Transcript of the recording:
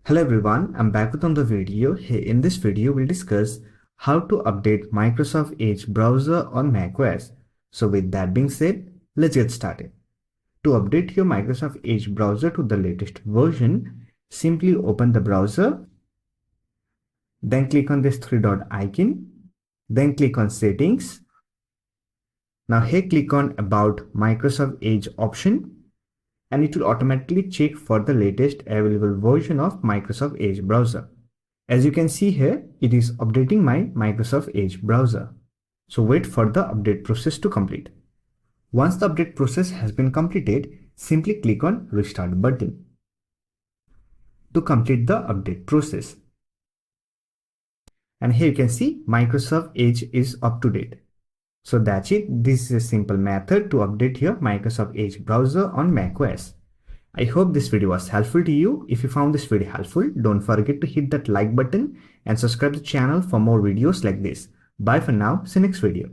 Hello everyone, I'm back with another video. Here in this video, we'll discuss how to update Microsoft Edge browser on macOS. So with that being said, let's get started. To update your Microsoft Edge browser to the latest version, simply open the browser, then click on this three dot icon, then click on settings. Now here click on about Microsoft Edge option, and it will automatically check for the latest available version of Microsoft Edge browser. As you can see here, it is updating my Microsoft Edge browser. So wait for the update process to complete. Once the update process has been completed, simply click on Restart button to complete the update process. And here you can see Microsoft Edge is up to date. So that's it. This is a simple method to update your Microsoft Edge browser on macOS. I hope this video was helpful to you. If you found this video helpful, don't forget to hit that like button and subscribe to the channel for more videos like this. Bye for now. See you next video.